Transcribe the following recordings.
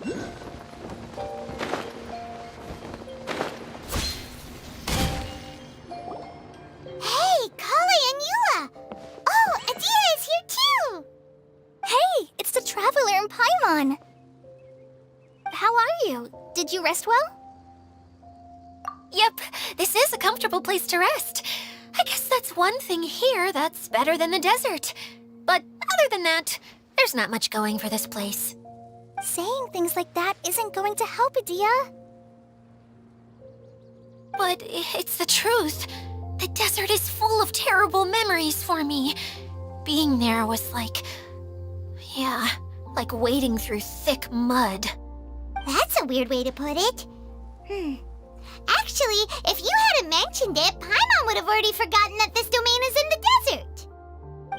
Hey, Kale and Eula! Oh, Adia is here too! Hey, it's the Traveler and Paimon! How are you? Did you rest well? Yep, this is a comfortable place to rest. I guess that's one thing here that's better than the desert. But other than that, there's not much going for this place. Saying things like that isn't going to help, Adia. But it's the truth. The desert is full of terrible memories for me. Being there was like... yeah, like wading through thick mud. That's a weird way to put it. Actually, if you hadn't mentioned it, Paimon would have already forgotten that this domain is in the desert.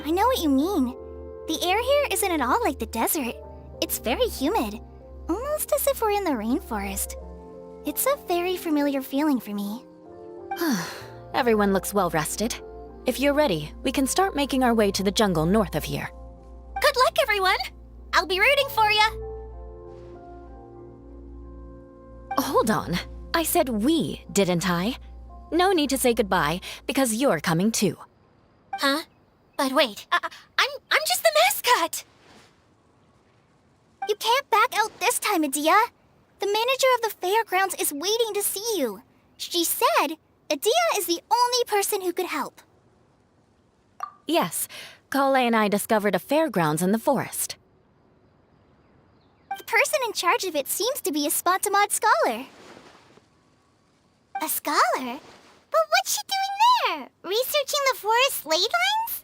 I know what you mean. The air here isn't at all like the desert. It's very humid, almost as if we're in the rainforest. It's a very familiar feeling for me. Everyone looks well rested. If you're ready, we can start making our way to the jungle north of here. Good luck, everyone! I'll be rooting for you! Hold on. I said we, didn't I? No need to say goodbye, because you're coming too. Huh? But wait, I'm just the mascot! You can't back out this time, Adia. The manager of the fairgrounds is waiting to see you. She said Adia is the only person who could help. Yes, Kale and I discovered a fairgrounds in the forest. The person in charge of it seems to be a Spontamod scholar. A scholar? But what's she doing there? Researching the forest ley lines?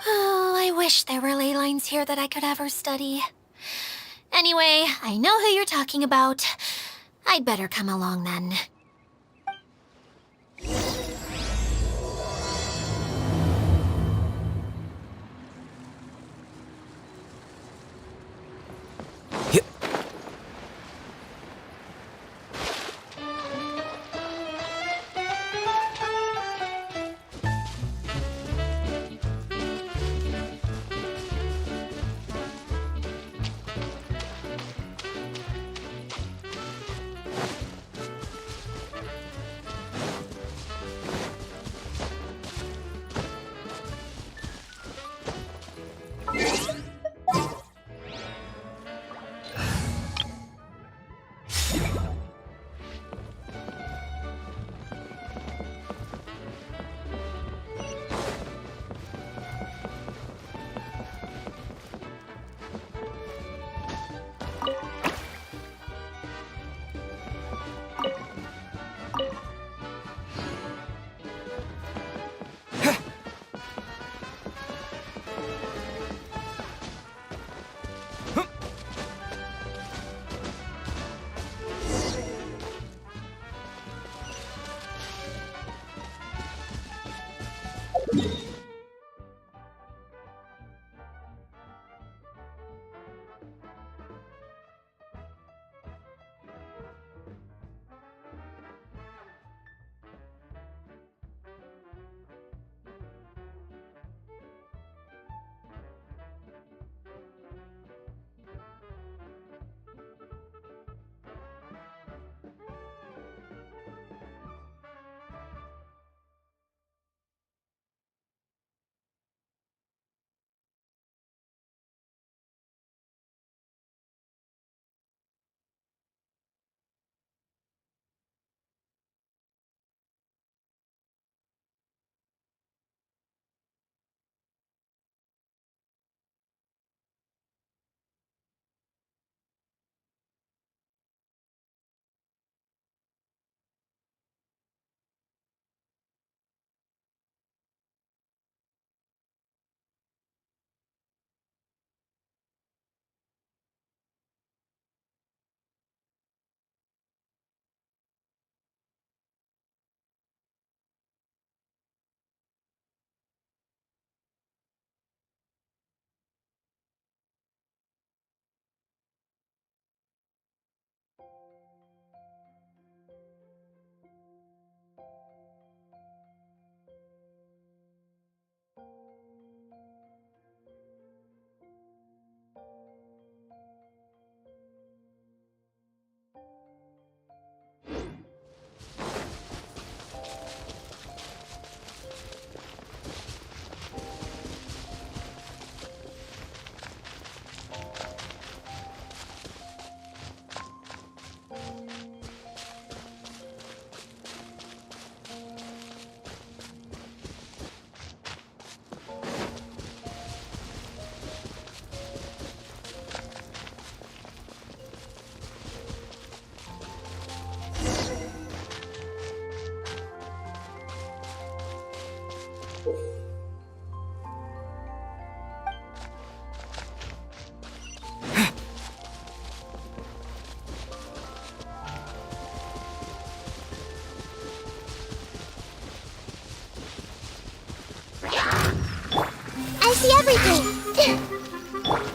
Oh, I wish there were ley lines here that I could ever study. Anyway, I know who you're talking about. I'd better come along then.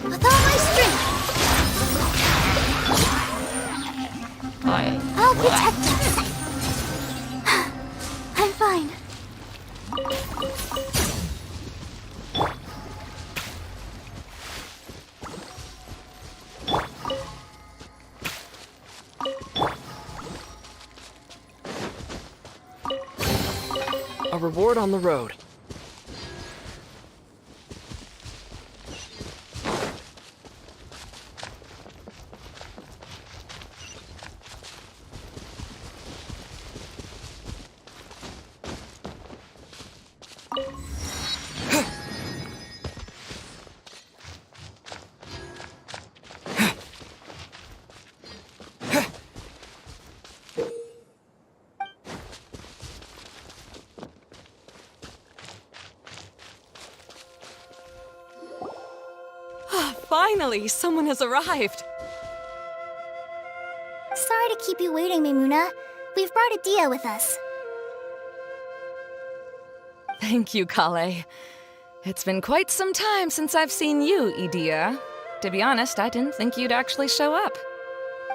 With all my strength. I'll protect us. I'm fine. A reward on the road. Finally, someone has arrived. Sorry to keep you waiting, Maimuna. We've brought Adia with us. Thank you, Kale. It's been quite some time since I've seen you, Idia. To be honest, I didn't think you'd actually show up.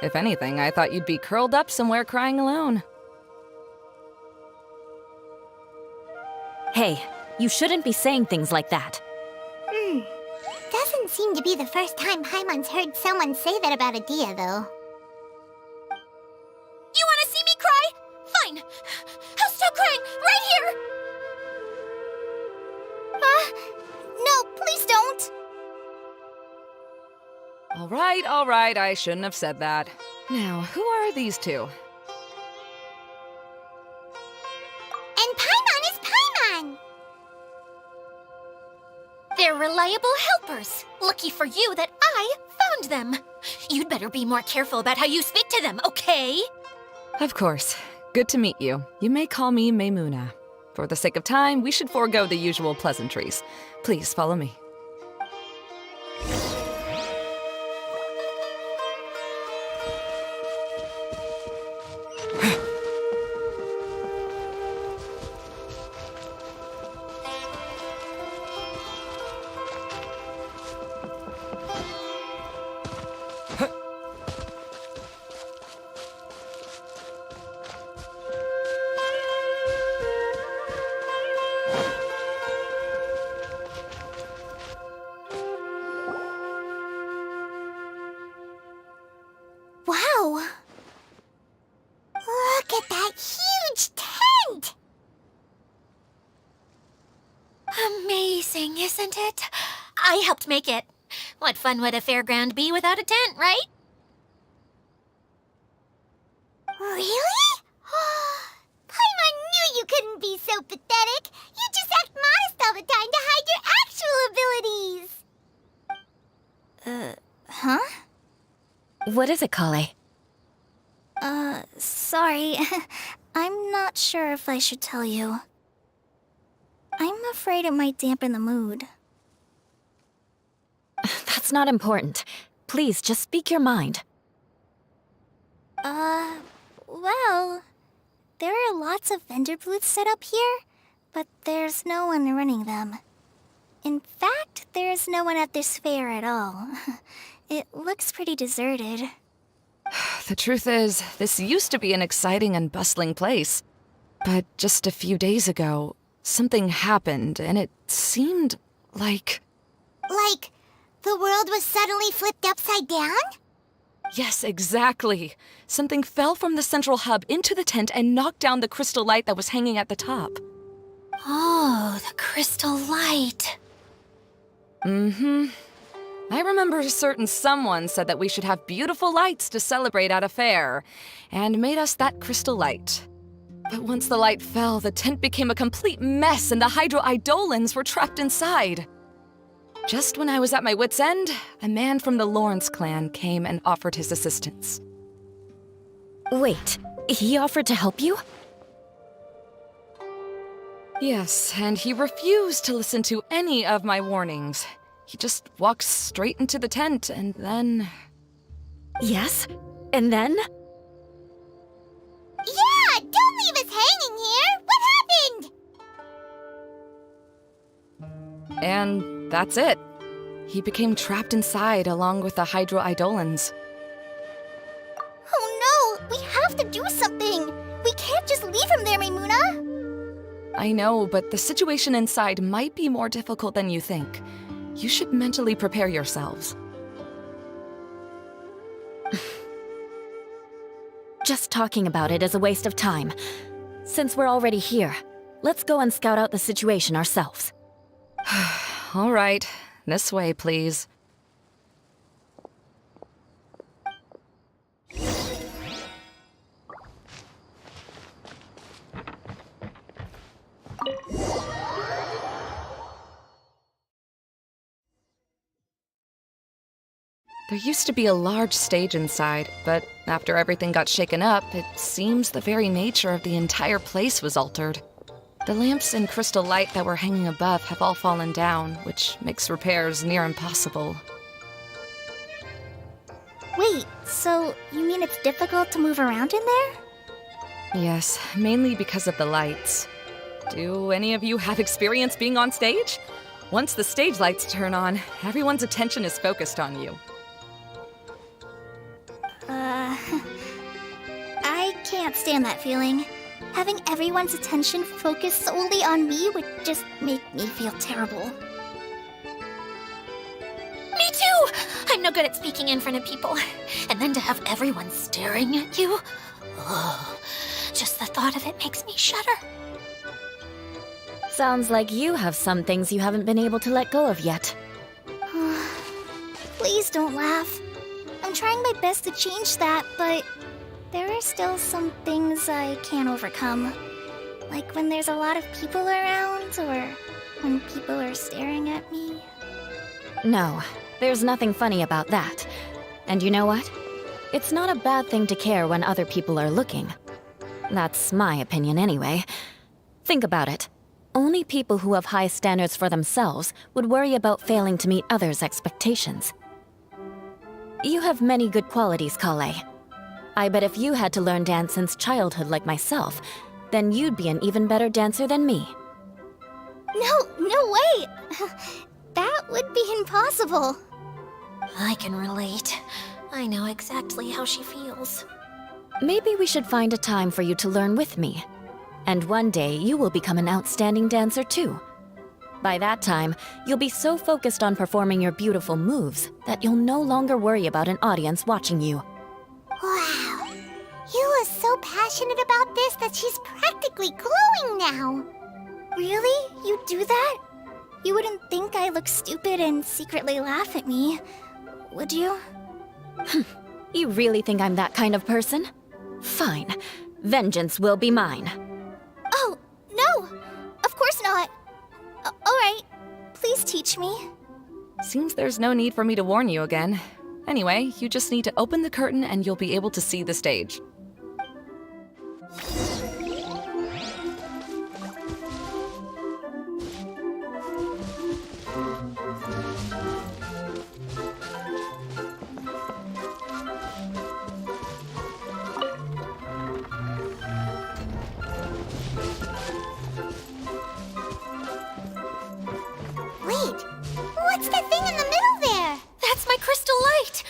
If anything, I thought you'd be curled up somewhere crying alone. Hey, you shouldn't be saying things like that. Doesn't seem to be the first time Paimon's heard someone say that about Adia, though. You want to see me cry? Fine. I'll start crying right here. No, please don't! All right, I shouldn't have said that. Now, who are these two? And Paimon is Paimon! They're reliable helpers. Lucky for you that I found them. You'd better be more careful about how you speak to them, okay? Of course. Good to meet you. You may call me Maimuna. For the sake of time, we should forego the usual pleasantries. Please follow me. Wow! Look at that huge tent! Amazing, isn't it? I helped make it. What fun would a fairground be without a tent, right? Really? Paimon knew you couldn't be so pathetic. You just act modest all the time to hide your actual abilities. Huh? What is it, Kale? Sorry. I'm not sure if I should tell you. I'm afraid it might dampen the mood. That's not important. Please, just speak your mind. Well, there are lots of vendor booths set up here, but there's no one running them. In fact, there's no one at this fair at all. It looks pretty deserted. The truth is, this used to be an exciting and bustling place. But just a few days ago, something happened, and it seemed like... Like, the world was suddenly flipped upside down? Yes, exactly. Something fell from the central hub into the tent and knocked down the crystal light that was hanging at the top. Oh, the crystal light. Mm-hmm. I remember a certain someone said that we should have beautiful lights to celebrate at a fair, and made us that crystal light. But once the light fell, the tent became a complete mess and the Hydro-Eidolons were trapped inside. Just when I was at my wit's end, a man from the Lawrence clan came and offered his assistance. Wait, he offered to help you? Yes, and he refused to listen to any of my warnings. He just walked straight into the tent, and then... Yes? And then? Yeah, don't leave us hanging here! What happened? And that's it. He became trapped inside along with the hydroidolans. Oh no! We have to do something! We can't just leave him there, Maimuna! I know, but the situation inside might be more difficult than you think. You should mentally prepare yourselves. Just talking about it is a waste of time. Since we're already here, let's go and scout out the situation ourselves. All right, this way, please. There used to be a large stage inside, but after everything got shaken up, it seems the very nature of the entire place was altered. The lamps and crystal light that were hanging above have all fallen down, which makes repairs near impossible. Wait, so you mean it's difficult to move around in there? Yes, mainly because of the lights. Do any of you have experience being on stage? Once the stage lights turn on, everyone's attention is focused on you. I can't stand that feeling. Having everyone's attention focused solely on me would just make me feel terrible. Me too! I'm no good at speaking in front of people. And then to have everyone staring at you. Oh, just the thought of it makes me shudder. Sounds like you have some things you haven't been able to let go of yet. Please don't laugh. I'm trying my best to change that, but there are still some things I can't overcome. Like when there's a lot of people around, or when people are staring at me. No, there's nothing funny about that. And you know what? It's not a bad thing to care when other people are looking. That's my opinion anyway. Think about it. Only people who have high standards for themselves would worry about failing to meet others' expectations. You have many good qualities, Kale. I bet if you had to learn dance since childhood like myself, then you'd be an even better dancer than me. No way! That would be impossible. I can relate. I know exactly how she feels. Maybe we should find a time for you to learn with me. And one day, you will become an outstanding dancer too. By that time, you'll be so focused on performing your beautiful moves that you'll no longer worry about an audience watching you. Wow. You are so passionate about this that she's practically glowing now. Really? You do that? You wouldn't think I look stupid and secretly laugh at me, would you? You really think I'm that kind of person? Fine. Vengeance will be mine. Oh, no! Of course not. Alright, please teach me. Seems there's no need for me to warn you again. Anyway, you just need to open the curtain and you'll be able to see the stage. Wait, what's that thing in the middle there? That's my crystal light!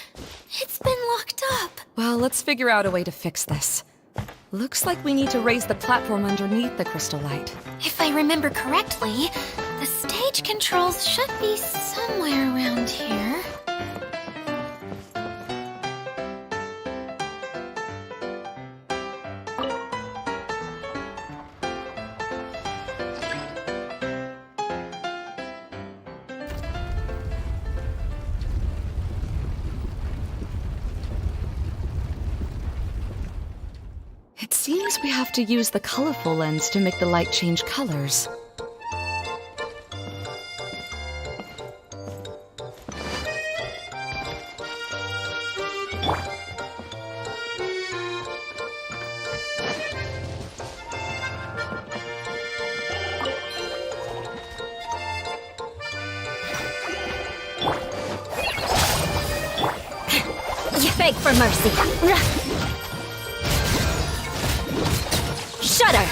It's been locked up. Well, let's figure out a way to fix this. Looks like we need to raise the platform underneath the crystal light. If I remember correctly, the stage controls should be somewhere around here. It seems we have to use the colorful lens to make the light change colors. You beg for mercy. Shudder!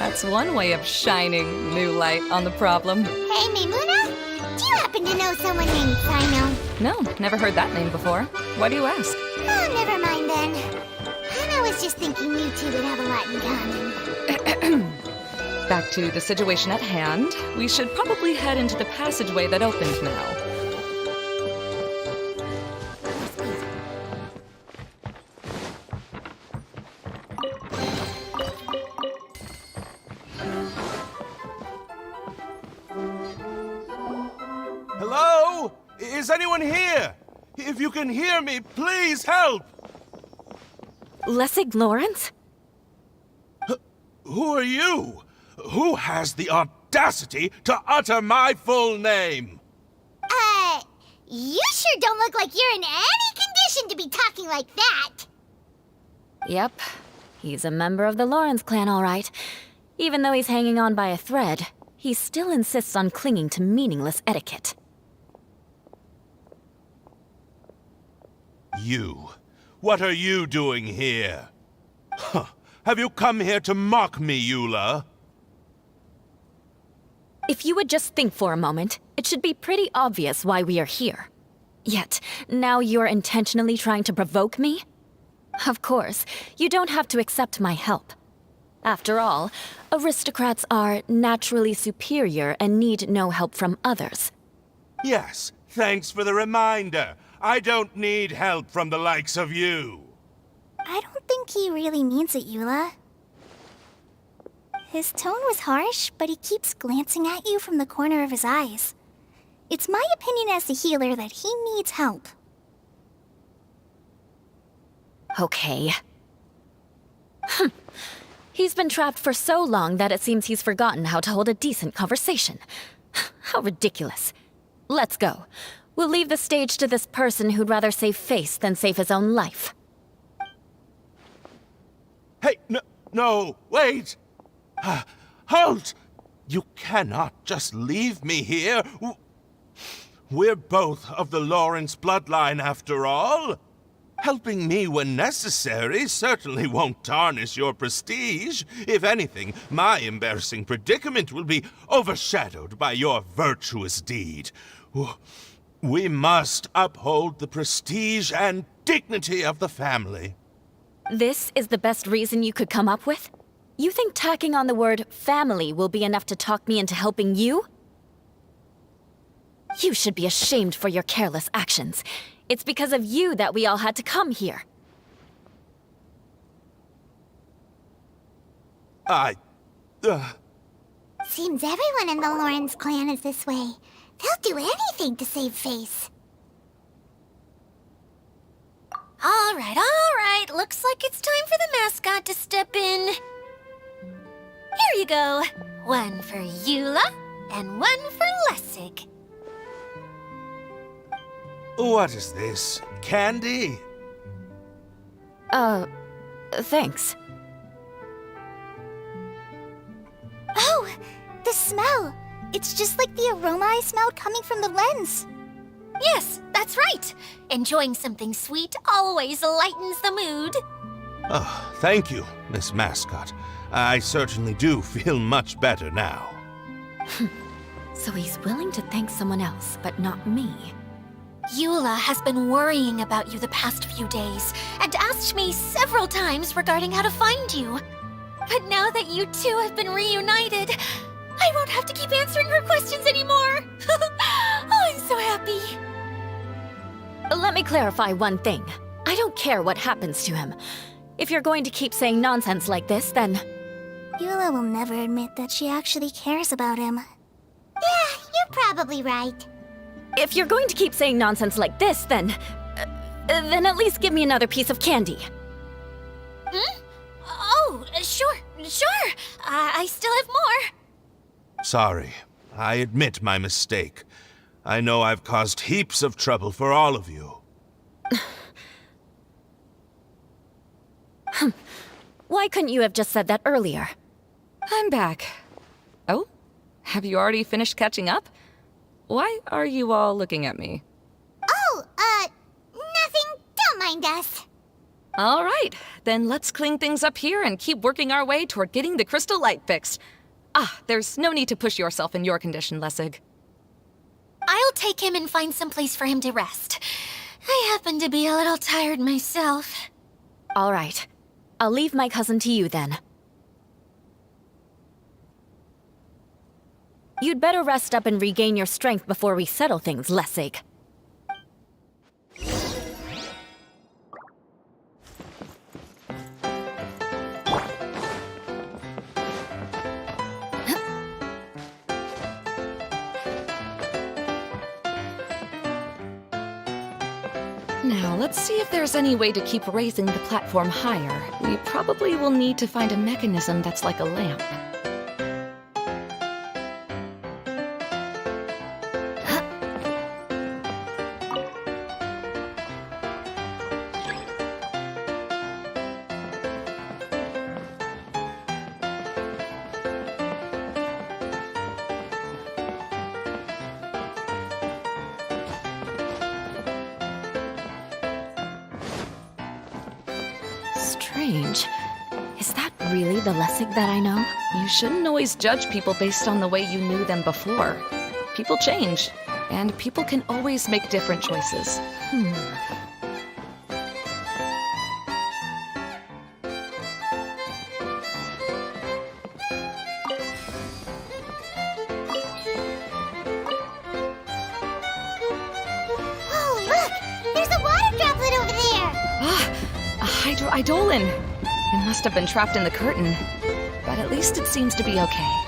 That's one way of shining new light on the problem. Hey, Maimuna, do you happen to know someone named Sino? No, never heard that name before. Why do you ask? Oh, never mind then. I was just thinking you two would have a lot in common. Back to the situation at hand. We should probably head into the passageway that opened now. Hello? Is anyone here? If you can hear me, please help! Lessig Lawrence? Who are you? Who has the audacity to utter my full name? You sure don't look like you're in any condition to be talking like that. Yep. He's a member of the Lawrence clan, all right. Even though he's hanging on by a thread, he still insists on clinging to meaningless etiquette. You. What are you doing here? Huh. Have you come here to mock me, Eula? If you would just think for a moment, it should be pretty obvious why we are here. Yet, now you're intentionally trying to provoke me? Of course, you don't have to accept my help. After all, aristocrats are naturally superior and need no help from others. Yes, thanks for the reminder. I don't need help from the likes of you. I don't think he really means it, Eula. His tone was harsh, but he keeps glancing at you from the corner of his eyes. It's my opinion as the healer that he needs help. Okay. He's been trapped for so long that it seems he's forgotten how to hold a decent conversation. How ridiculous. Let's go. We'll leave the stage to this person who'd rather save face than save his own life. Hey, no, wait! Halt! You cannot just leave me here. We're both of the Lawrence bloodline, after all. Helping me when necessary certainly won't tarnish your prestige. If anything, my embarrassing predicament will be overshadowed by your virtuous deed. We must uphold the prestige and dignity of the family. This is the best reason you could come up with? You think tacking on the word family will be enough to talk me into helping you? You should be ashamed for your careless actions. It's because of you that we all had to come here. Seems everyone in the Lawrence clan is this way. They'll do anything to save face. All right. Looks like it's time for the mascot to step in. Here you go. One for Eula, and one for Lessig. What is this? Candy? Thanks. Oh, the smell! It's just like the aroma I smelled coming from the lens. Yes, that's right. Enjoying something sweet always lightens the mood. Oh, thank you, Miss Mascot. I certainly do feel much better now. So he's willing to thank someone else, but not me. Eula has been worrying about you the past few days and asked me several times regarding how to find you. But now that you two have been reunited, I won't have to keep answering her questions anymore. Oh, I'm so happy. Let me clarify one thing. I don't care what happens to him. If you're going to keep saying nonsense like this, then... Eula will never admit that she actually cares about him. Yeah, you're probably right. If you're going to keep saying nonsense like this, then at least give me another piece of candy. Oh, sure. I still have more. Sorry. I admit my mistake. I know I've caused heaps of trouble for all of you. Why couldn't you have just said that earlier? I'm back. Oh? Have you already finished catching up? Why are you all looking at me? Oh, nothing. Don't mind us. All right, then let's clean things up here and keep working our way toward getting the crystal light fixed. There's no need to push yourself in your condition, Lessig. I'll take him and find some place for him to rest. I happen to be a little tired myself. All right. I'll leave my cousin to you then. You'd better rest up and regain your strength before we settle things, Lessig. Now, let's see if there's any way to keep raising the platform higher. We probably will need to find a mechanism that's like a lamp. Strange. Is that really the Lessig that I know? You shouldn't always judge people based on the way you knew them before. People change, and people can always make different choices. Oh, look! There's a water droplet over there! A hydroidolin! It must have been trapped in the curtain. But at least it seems to be okay.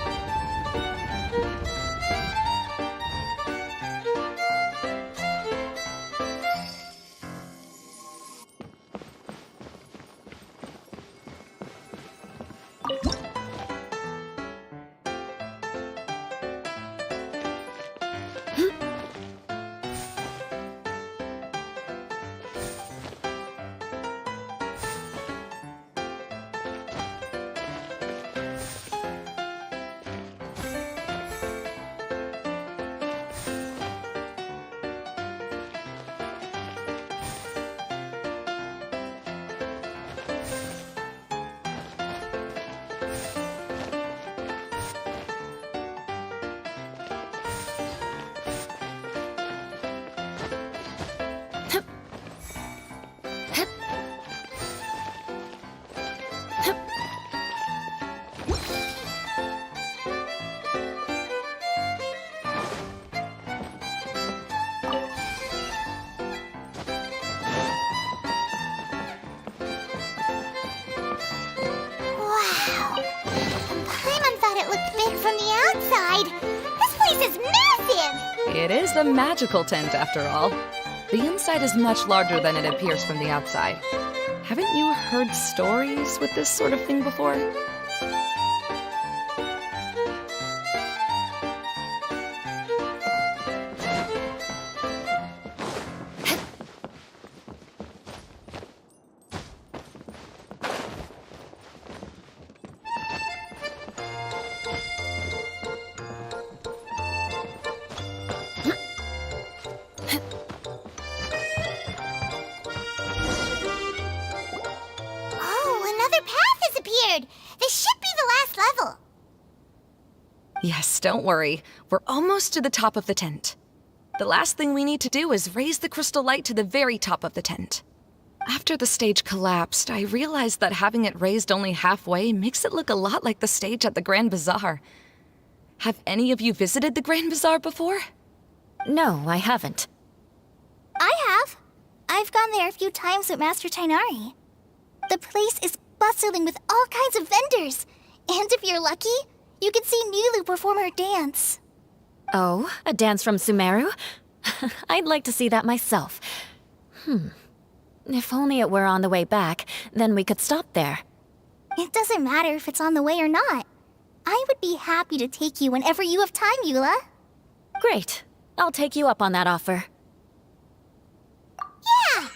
Wow! Paimon thought it looked big from the outside. This place is massive! It is a magical tent, after all. The inside is much larger than it appears from the outside. Haven't you heard stories with this sort of thing before? Oh, another path has appeared! This should be the last level. Yes, don't worry. We're almost to the top of the tent. The last thing we need to do is raise the crystal light to the very top of the tent. After the stage collapsed, I realized that having it raised only halfway makes it look a lot like the stage at the Grand Bazaar. Have any of you visited the Grand Bazaar before? No, I haven't. I have. I've gone there a few times with Master Tainari. The place is bustling with all kinds of vendors. And if you're lucky, you can see Nulu perform her dance. Oh, a dance from Sumeru? I'd like to see that myself. If only it were on the way back, then we could stop there. It doesn't matter if it's on the way or not. I would be happy to take you whenever you have time, Eula. Great. I'll take you up on that offer. Yeah!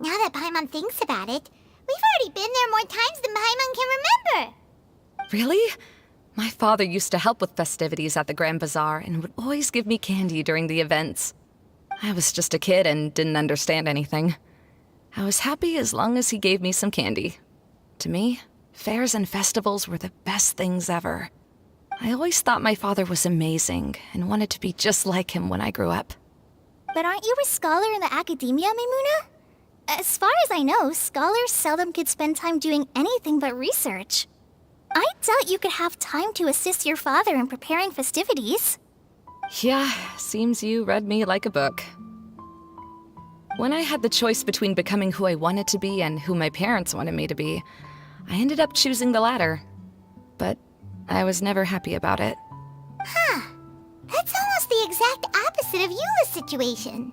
Now that Paimon thinks about it, we've already been there more times than Paimon can remember. Really? My father used to help with festivities at the Grand Bazaar and would always give me candy during the events. I was just a kid and didn't understand anything. I was happy as long as he gave me some candy. To me, fairs and festivals were the best things ever. I always thought my father was amazing and wanted to be just like him when I grew up. But aren't you a scholar in the academia, Maimuna? As far as I know, scholars seldom could spend time doing anything but research. I doubt you could have time to assist your father in preparing festivities. Yeah, seems you read me like a book. When I had the choice between becoming who I wanted to be and who my parents wanted me to be, I ended up choosing the latter. But I was never happy about it. That's almost the exact opposite of Eula's situation.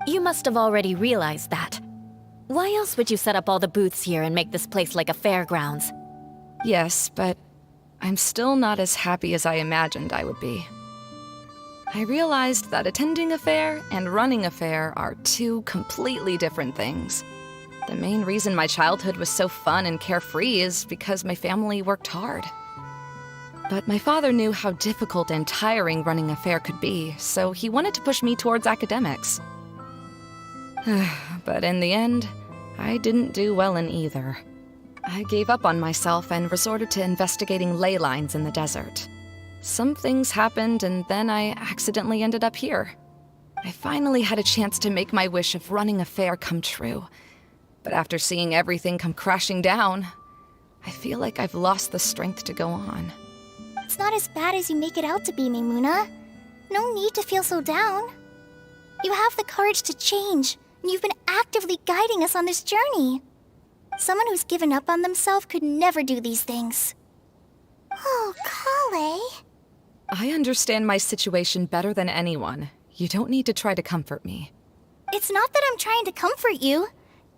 You must have already realized that. Why else would you set up all the booths here and make this place like a fairgrounds? Yes, but I'm still not as happy as I imagined I would be. I realized that attending a fair and running a fair are two completely different things. The main reason my childhood was so fun and carefree is because my family worked hard. But my father knew how difficult and tiring running a fair could be, so he wanted to push me towards academics. But in the end, I didn't do well in either. I gave up on myself and resorted to investigating ley lines in the desert. Some things happened, and then I accidentally ended up here. I finally had a chance to make my wish of running a fair come true. But after seeing everything come crashing down, I feel like I've lost the strength to go on. It's not as bad as you make it out to be, Maimuna. No need to feel so down. You have the courage to change, and you've been actively guiding us on this journey. Someone who's given up on themselves could never do these things. Oh, Kale. I understand my situation better than anyone. You don't need to try to comfort me. It's not that I'm trying to comfort you.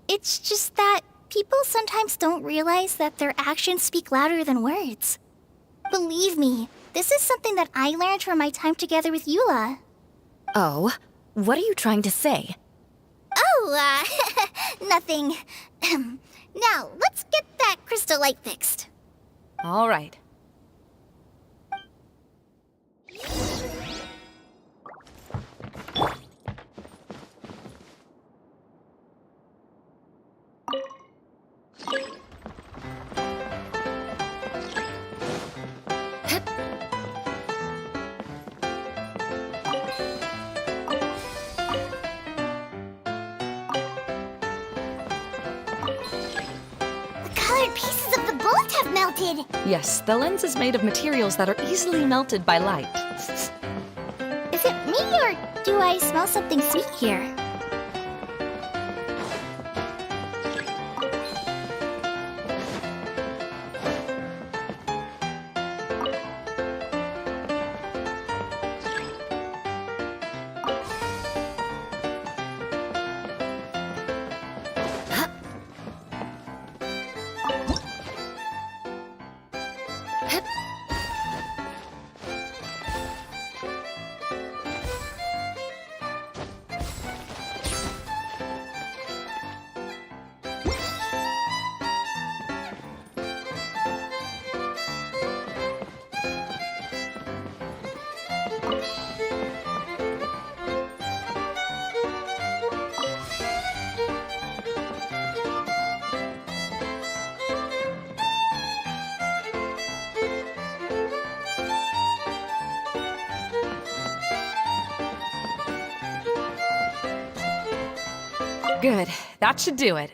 It's just that people sometimes don't realize that their actions speak louder than words. Believe me, this is something that I learned from my time together with Eula. Oh, what are you trying to say? Oh, nothing. Now, let's get that crystal light fixed. All right. Colored pieces of the bullet have melted. Yes, the lens is made of materials that are easily melted by light. Is it me or do I smell something sweet here? Good. That should do it.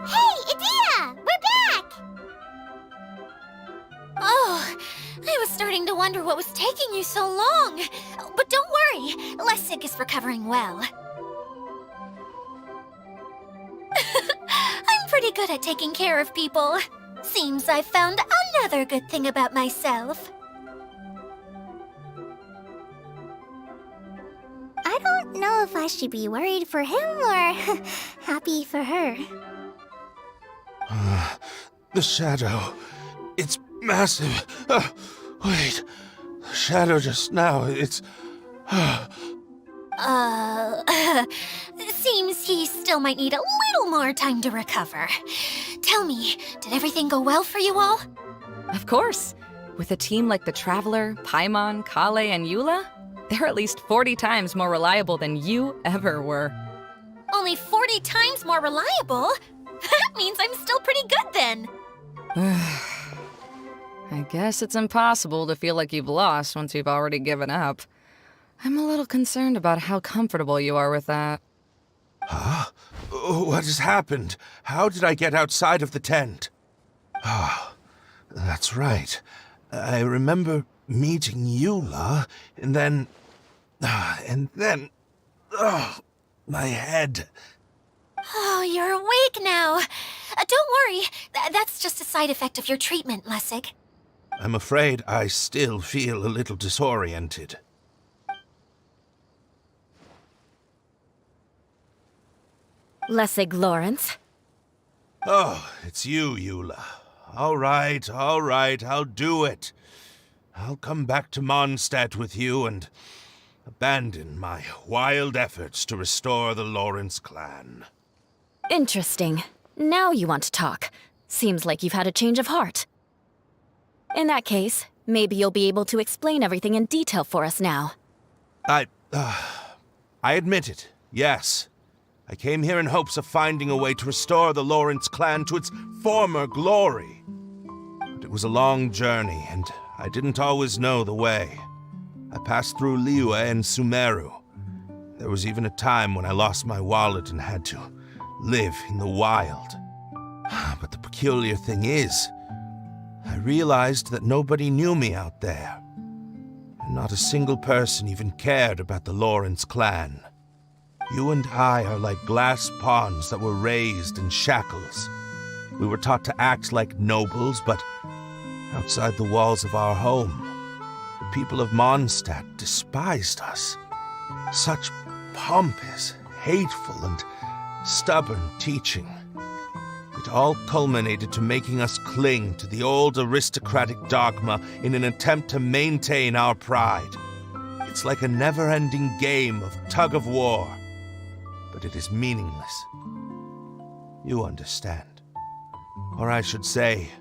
Hey, Idea! We're back! Oh, I was starting to wonder what was taking you so long. But don't worry. Lessig is recovering well. I'm pretty good at taking care of people. Seems I've found another good thing about myself. I don't know if I should be worried for him or happy for her. The shadow. It's massive. Wait. The shadow just now. It's. Seems he still might need a little more time to recover. Tell me, did everything go well for you all? Of course. With a team like the Traveler, Paimon, Kale, and Eula, they're at least 40 times more reliable than you ever were. Only 40 times more reliable? That means I'm still pretty good then. I guess it's impossible to feel like you've lost once you've already given up. I'm a little concerned about how comfortable you are with that. Huh? What has happened? How did I get outside of the tent? Ah, that's right. I remember meeting Eula, and then... my head. Oh, you're awake now. Don't worry. That's just a side effect of your treatment, Lessig. I'm afraid I still feel a little disoriented. Lessig Lawrence. Oh, it's you, Eula. All right, I'll do it. I'll come back to Mondstadt with you and abandon my wild efforts to restore the Lawrence clan. Interesting. Now you want to talk. Seems like you've had a change of heart. In that case, maybe you'll be able to explain everything in detail for us now. I admit it, yes. I came here in hopes of finding a way to restore the Lawrence clan to its former glory. But it was a long journey, and I didn't always know the way. I passed through Liyue and Sumeru. There was even a time when I lost my wallet and had to live in the wild. But the peculiar thing is, I realized that nobody knew me out there. And not a single person even cared about the Lawrence clan. You and I are like glass pawns that were raised in shackles. We were taught to act like nobles, but outside the walls of our home, the people of Mondstadt despised us. Such pompous, hateful, and stubborn teaching. It all culminated to making us cling to the old aristocratic dogma in an attempt to maintain our pride. It's like a never-ending game of tug-of-war. But it is meaningless. You understand. Or I should say,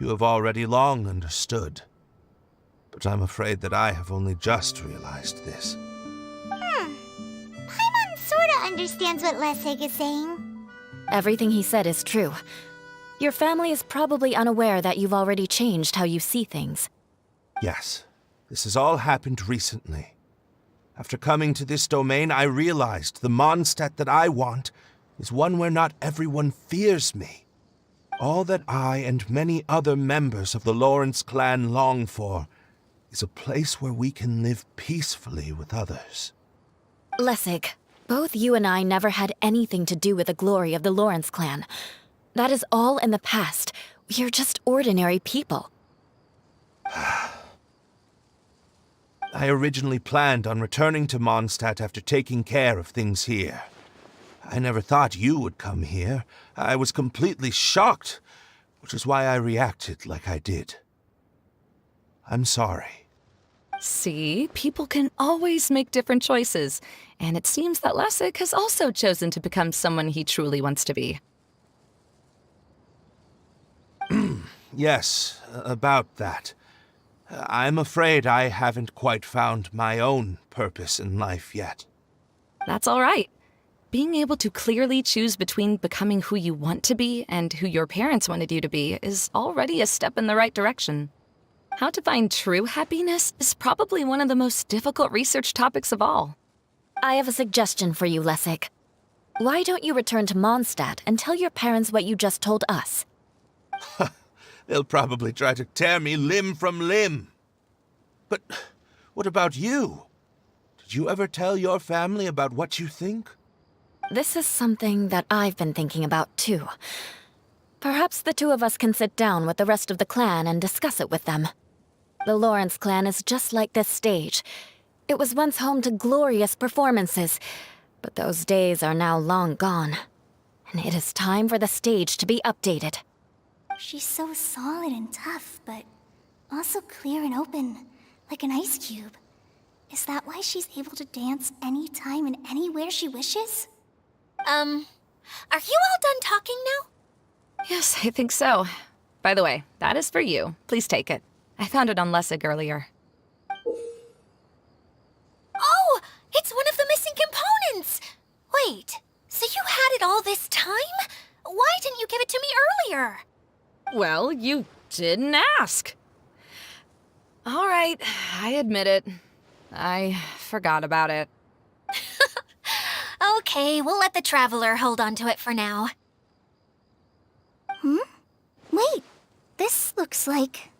you have already long understood. But I'm afraid that I have only just realized this. Paimon sorta understands what Lessig is saying. Everything he said is true. Your family is probably unaware that you've already changed how you see things. Yes, this has all happened recently. After coming to this domain, I realized the Mondstadt that I want is one where not everyone fears me. All that I and many other members of the Lawrence clan long for is a place where we can live peacefully with others. Lessig, both you and I never had anything to do with the glory of the Lawrence clan. That is all in the past. We are just ordinary people. I originally planned on returning to Mondstadt after taking care of things here. I never thought you would come here. I was completely shocked, which is why I reacted like I did. I'm sorry. See, people can always make different choices, and it seems that Lessig has also chosen to become someone he truly wants to be. Yes, about that. I'm afraid I haven't quite found my own purpose in life yet. That's all right. Being able to clearly choose between becoming who you want to be and who your parents wanted you to be is already a step in the right direction. How to find true happiness is probably one of the most difficult research topics of all. I have a suggestion for you, Lessig. Why don't you return to Mondstadt and tell your parents what you just told us? They'll probably try to tear me limb from limb. But what about you? Did you ever tell your family about what you think? This is something that I've been thinking about, too. Perhaps the two of us can sit down with the rest of the clan and discuss it with them. The Lawrence clan is just like this stage. It was once home to glorious performances, but those days are now long gone. And it is time for the stage to be updated. She's so solid and tough, but also clear and open, like an ice cube. Is that why she's able to dance anytime and anywhere she wishes? Are you all done talking now? Yes, I think so. By the way, that is for you. Please take it. I found it on Lessig earlier. Oh, it's one of the missing components! Wait, so you had it all this time? Why didn't you give it to me earlier? Well, you didn't ask. All right, I admit it. I forgot about it. Okay, we'll let the Traveler hold on to it for now. Wait, this looks like...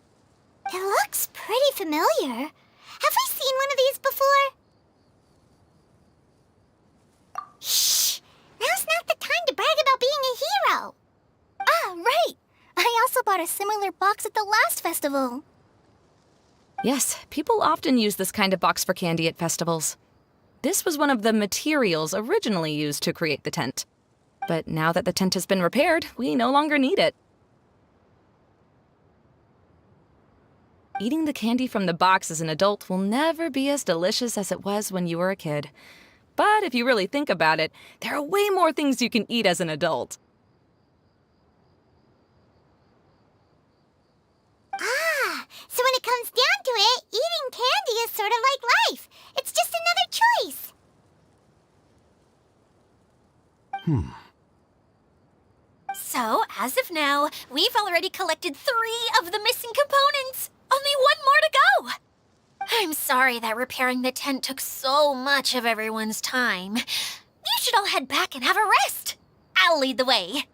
It looks pretty familiar. Have we seen one of these before? Shh! Now's not the time to brag about being a hero! Ah, right! I also bought a similar box at the last festival. Yes, people often use this kind of box for candy at festivals. This was one of the materials originally used to create the tent. But now that the tent has been repaired, we no longer need it. Eating the candy from the box as an adult will never be as delicious as it was when you were a kid. But if you really think about it, there are way more things you can eat as an adult. Ah, so when it comes down to it, eating candy is sort of like life. It's just another choice. So, as of now, we've already collected 3 of the missing components. Only 1 more to go. I'm sorry that repairing the tent took so much of everyone's time. You should all head back and have a rest. I'll lead the way.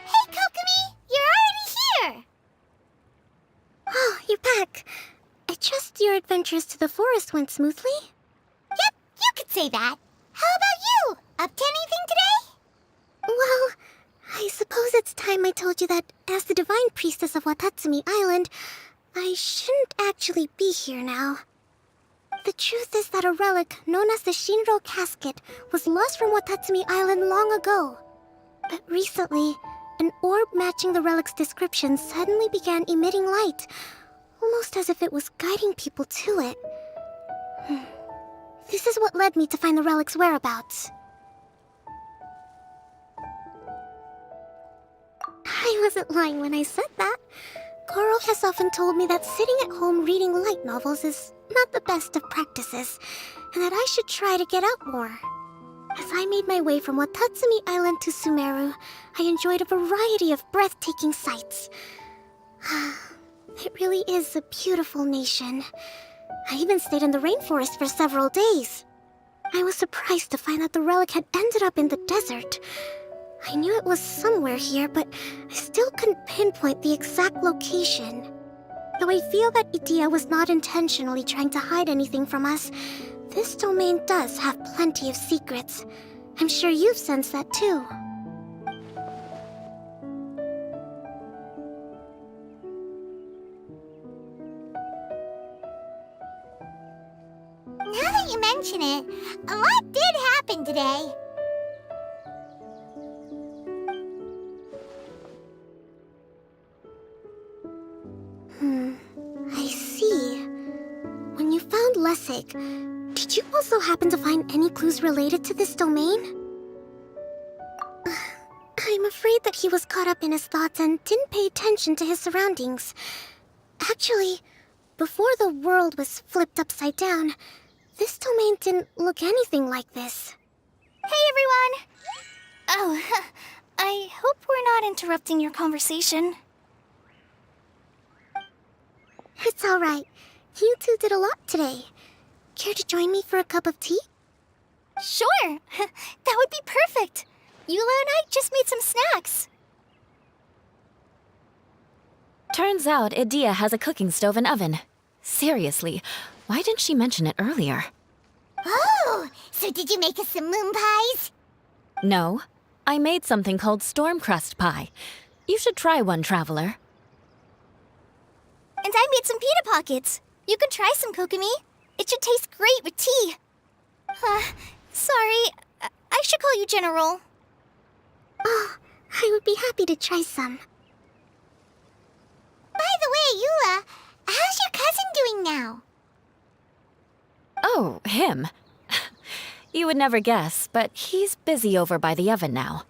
Hey, Kokomi! You're already here! Oh, you're back. I trust your adventures to the forest went smoothly? Yep, you could say that. How about you? Up to anything today? Well, I suppose it's time I told you that as the Divine Priestess of Watatsumi Island, I shouldn't actually be here now. The truth is that a relic known as the Shinro Casket was lost from Watatsumi Island long ago. But recently, an orb matching the relic's description suddenly began emitting light, almost as if it was guiding people to it. This is what led me to find the relic's whereabouts. I wasn't lying when I said that. Goro has often told me that sitting at home reading light novels is not the best of practices, and that I should try to get out more. As I made my way from Watatsumi Island to Sumeru, I enjoyed a variety of breathtaking sights. It really is a beautiful nation. I even stayed in the rainforest for several days. I was surprised to find that the relic had ended up in the desert. I knew it was somewhere here, but I still couldn't pinpoint the exact location. Though I feel that Itia was not intentionally trying to hide anything from us, this domain does have plenty of secrets. I'm sure you've sensed that too. Now that you mention it, a lot did happen today. I see. When you found Lessig, did you also happen to find any clues related to this domain? I'm afraid that he was caught up in his thoughts and didn't pay attention to his surroundings. Actually, before the world was flipped upside down, this domain didn't look anything like this. Hey, everyone! Oh, I hope we're not interrupting your conversation. It's all right. You two did a lot today. Care to join me for a cup of tea? Sure! That would be perfect! Eula and I just made some snacks. Turns out Idia has a cooking stove and oven. Seriously, why didn't she mention it earlier? Oh, so did you make us some moon pies? No, I made something called storm crust pie. You should try one, Traveler. And I made some pita pockets. You could try some, Kokomi. It should taste great with tea. Sorry, I should call you General. Oh, I would be happy to try some. By the way, Eula, how's your cousin doing now? Oh, him. You would never guess, but he's busy over by the oven now.